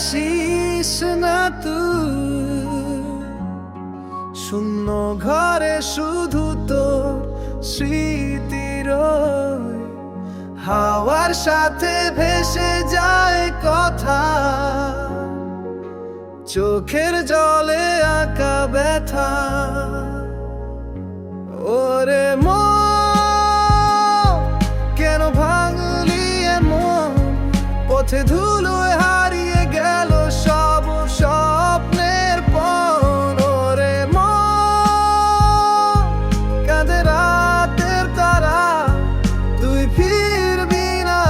আসিস না তুই, শূন্য ঘরে শুধু তোর স্মৃতি রয়, হাওয়ার সাথে ভেসে যায় কথা, চোখের জলে আঁকা ব্যথা। ওরে মন, কেন ভাঙলি এমন, পথে ধুলোয় হারিয়ে গেল সব স্বপ্নের পণ। ওরে মন, কাঁদে রাতের তারা, তুই ফিরবি না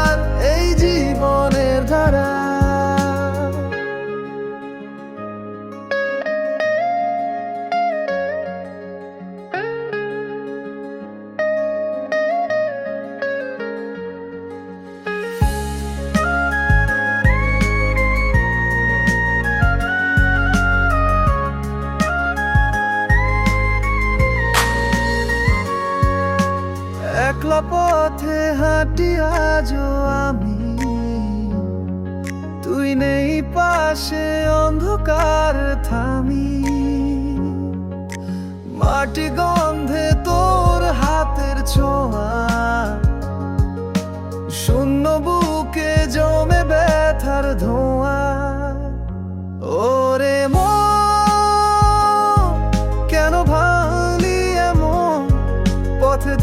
আর এই জীবনের ধারা। একলা পথে হাঁটি আজও আমি, তুই নেই পাশে, অন্ধকার থামি, মাটি গন্ধে তোর হাতের ছোঁয়া, শূন্য বুকে জমে ব্যথার ধোঁয়া। ওরে মন, কেন ভাঙলি এমন, পথে